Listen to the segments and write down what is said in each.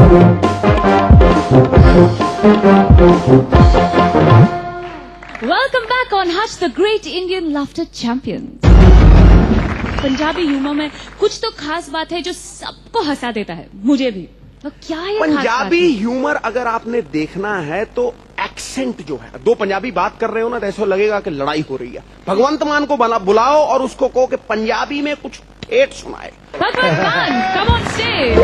Welcome back on Hutch, the great Indian laughter champion. Punjabi humour में कुछ तो खास बात है जो सबको हंसा देता है, मुझे भी। तो क्या है पंजाबी ह्यूमर अगर आपने देखना है तो एक्सेंट जो है, दो पंजाबी बात कर रहे हो ना तो ऐसा लगेगा कि लड़ाई हो रही है। भगवंत मान को बुलाओ और उसको कहो कि पंजाबी में कुछ ठेठ सुनाए। भगवंत मान, come on stage.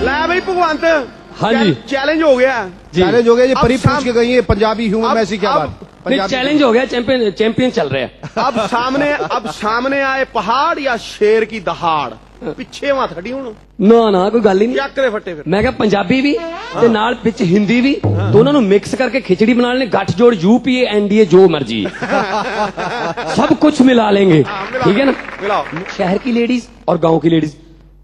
ला भाई भगवंत, हाँ जी, चैलेंज हो गया। चैलेंज हो गया। ये परी पूछ के गई है पंजाबी ह्यूमर अब- में ऐसी क्या बात? चैलेंज हो गया, चैंपियन चल रहे हैं। अब सामने आए पहाड़ या शेर की दहाड़, पिछे मत हटी हूं ना कोई गल ही नहीं। चक करे फट्टे फिर। मैं क्या पंजाबी भी ते नाल पिच हिंदी भी, दोनों मिक्स करके खिचड़ी बना लेने, गठ जोड़ यूपीए एनडीए जो मर्जी सब कुछ मिला लेंगे, ठीक है ना। मिलाओ। शहर की लेडीज और गांव की लेडीज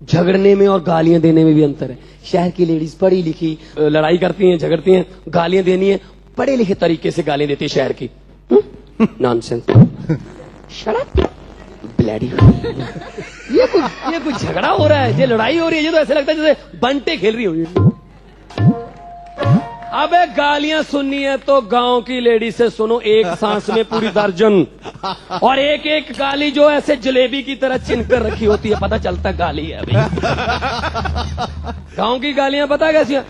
झगड़ने में और गालियां देने में भी अंतर है। शहर की लेडीज पढ़ी लिखी, लड़ाई करती हैं, झगड़ती हैं, गालियां देनी है पढ़े लिखे तरीके से गालियां देती है शहर की। Nonsense, shut up bloody. ये कुछ झगड़ा हो रहा है, ये लड़ाई हो रही है, ये तो ऐसे लगता है जैसे बंटे खेल रही हो। अबे गालियां सुननी है तो गांव की लेडी से सुनो, एक सांस में पूरी दर्जन, और एक एक गाली जो ऐसे जलेबी की तरह चिन कर रखी होती है, पता चलता गाली है भाई। गांव की गालियां पता कैसी है?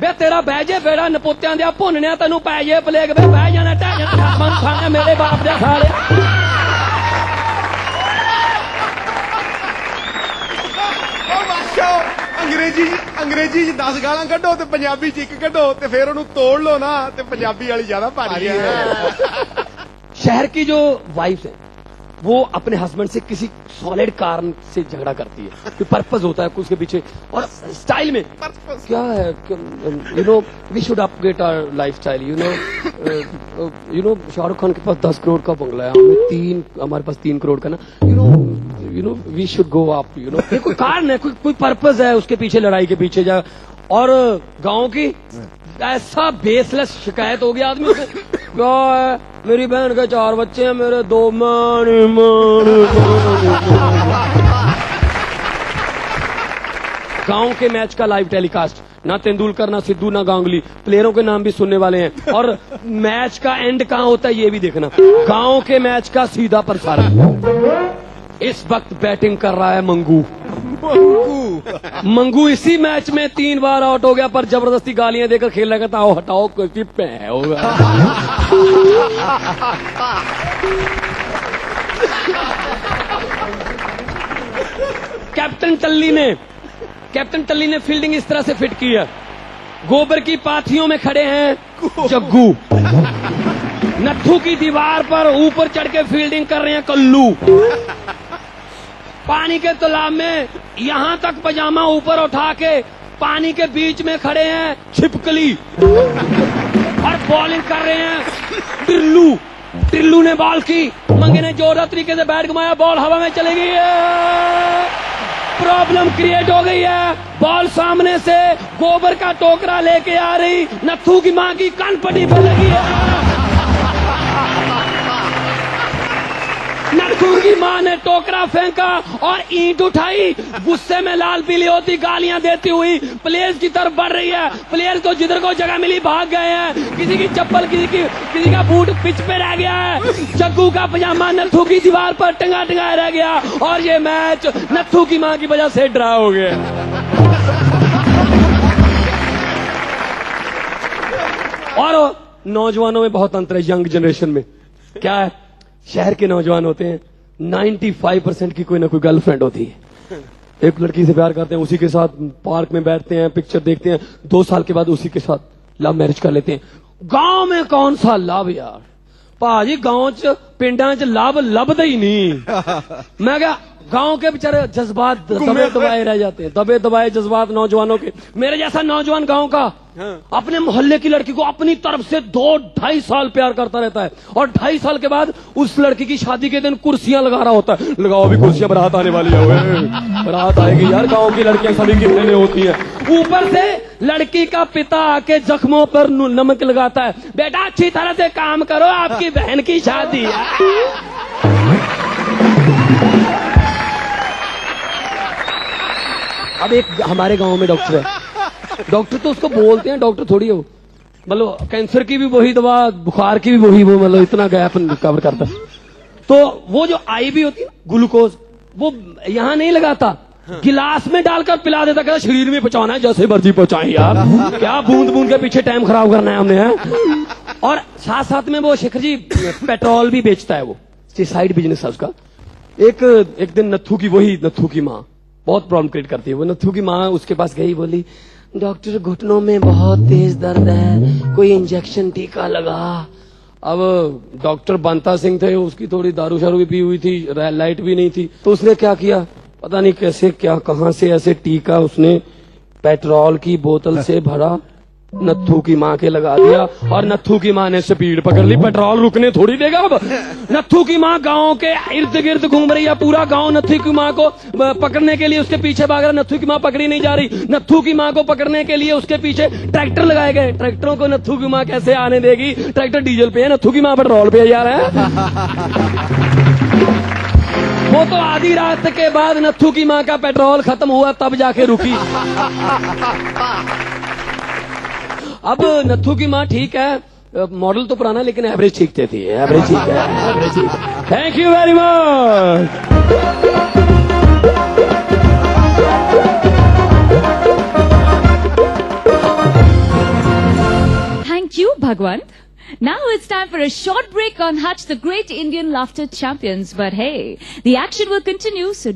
बे तेरा बहजे बेड़ा नपुत्तियां दिया भुनने तेनू पै जे प्लेग, बे बह जाना टह जाना मन खाने मेरे बाप दे साले। अंग्रेजी च 10 गालां कड्ढो ते पंजाबी च 1 कड्ढो ते फिर ਉਹਨੂੰ ਤੋੜ लो ना ते पंजाबी वाली ज्यादा भारी है। शहर की जो वाइफ है वो अपने हस्बैंड से किसी सॉलिड कारण से झगड़ा करती है, कोई पर्पस होता है उसके पीछे, और स्टाइल में क्या है, you know we should upgrade our lifestyle, you know Shahrukh Khan के पास 10 करोड़ का बंगला है, हमारे पास 3 करोड़ का ना, you know we should go up, you know कोई कारण है, कोई पर्पस है उसके पीछे, लड़ाई के पीछे जा। और गांव की ऐसा बेसलेस शिकायत हो गया आदमी से, क्या है मेरी बहन के 4 बच्चे हैं, मेरे 2 गांव के मैच का लाइव टेलीकास्ट, ना तेंदुलकर ना सिद्धू ना गांगुली, प्लेयरों के नाम भी सुनने वाले हैं, और मैच का एंड कहाँ होता है ये भी देखना। गांव के मैच का सीधा प्रसारण। इस वक्त बैटिंग कर रहा है मंगू इसी मैच में 3 बार आउट हो गया, पर जबरदस्ती गालियां देकर खेल रहा था, हटाओ कोई पै होगा। कैप्टन टल्ली ने फील्डिंग इस तरह से फिट की है, गोबर की पाथियों में खड़े हैं जग्गू, नत्थू की दीवार पर ऊपर चढ़ के फील्डिंग कर रहे हैं कल्लू, पानी के तालाब में यहां तक पजामा ऊपर उठा के पानी के बीच में खड़े हैं छिपकली, और बॉलिंग कर रहे हैं टिल्लू ने बॉल की, मंगे ने जोरदार तरीके से बैट घुमाया, बॉल हवा में चली गई है, प्रॉब्लम क्रिएट हो गई है, बॉल सामने से गोबर का टोकरा लेके आ रही, नत्थू की मां की कनपटी पे लगी है, नत्थू की मां ने टोकरा फेंका और ईंट उठाई, गुस्से में लाल पीली होती गालियां देती हुई प्लेयर्स की तरफ बढ़ रही है। प्लेयर्स को जिधर को जगह मिली भाग गए हैं, किसी की चप्पल किसी का बूट पिच पे रह गया है, जग्गू का पजामा नत्थू की दीवार पर टंगा रह गया, और ये मैच नत्थू की मां की वजह से ड्रा हो गया। और नौजवानों में बहुत अंतर है, यंग जनरेशन में क्या है, शहर के नौजवान होते हैं 95% की कोई ना कोई गर्लफ्रेंड होती है, एक लड़की से प्यार करते हैं, उसी के साथ पार्क में बैठते हैं, पिक्चर देखते हैं, 2 साल के बाद उसी के साथ लव मैरिज कर लेते हैं। गांव में कौन सा लव यार, भाजी गांव च पिंडा च लव लभदा ही नहीं। मैं क्या गांव के बेचारे जज्बात दबे दबाए रह जाते हैं, दबे दबाए जज्बात नौजवानों के। मेरे जैसा नौजवान गांव का अपने मोहल्ले की लड़की को अपनी तरफ से 2-2.5 साल प्यार करता रहता है, और 2.5 साल के बाद उस लड़की की शादी के दिन कुर्सियां लगा रहा होता है, लगाओ अभी कुर्सियां, बारात आने वाली है, बारात आएगी यार। गांव की लड़कियां सभी गिरने होती हैं, ऊपर से लड़की का पिता आके जख्मों पर नमक लगाता है, बेटा अच्छी तरह से काम करो, आपकी बहन की शादी है। अब एक हमारे गांव में डॉक्टर है, डॉक्टर तो उसको बोलते हैं, डॉक्टर थोड़ी हो, मतलब कैंसर की भी वही दवा, बुखार की भी वही, वो मतलब इतना गैप कवर करता है। तो वो जो IV होती है ग्लूकोज, वो यहाँ नहीं लगाता, गिलास में डालकर पिला देता, कहता शरीर में पहुंचाना है, जैसे मर्जी पहुंचाएं यार, क्या बूंद बूंद के पीछे टाइम खराब करना है हमने, है? और साथ साथ में वो शेखर जी पेट्रोल भी बेचता है, वो साइड बिजनेस है उसका। एक दिन नत्थू की माँ बहुत प्रॉब्लम क्रिएट करती है, वो नत्थू की माँ उसके पास गई, बोली डॉक्टर घुटनों में बहुत तेज दर्द है, कोई इंजेक्शन टीका लगा। अब डॉक्टर बंता सिंह थे, उसकी थोड़ी दारू शारू भी पी हुई थी, लाइट भी नहीं थी, तो उसने क्या किया पता नहीं कैसे, क्या कहां से ऐसे टीका उसने पेट्रोल की बोतल से भरा, नत्थू की माँ के लगा दिया, और नत्थू की माँ ने स्पीड पकड़ ली। पेट्रोल रुकने थोड़ी देगा अब। नत्थू की माँ गांव के इर्द गिर्द घूम रही है, पूरा गांव नत्थू की माँ को पकड़ने के लिए उसके पीछे भाग रहा। नत्थू की माँ पकड़ी नहीं जा रही। नत्थू की माँ को पकड़ने के लिए उसके पीछे ट्रैक्टर लगाए गए। ट्रैक्टरों को नत्थू की माँ कैसे आने देगी? ट्रैक्टर डीजल पे है, नत्थू की माँ पेट्रोल पे जा रहा है। वो तो आधी रात के बाद नत्थू की माँ का पेट्रोल खत्म हुआ, तब जाके रुकी। अब नत्थू की माँ ठीक है, मॉडल तो पुराना, लेकिन एवरेज ठीक थी, एवरेज ठीक है, एवरेज ठीक है। Thank you very much. Thank you, Bhagwant. Now it's time for a short break on Hutch, the Great Indian Laughter Champions. But hey, the action will continue, so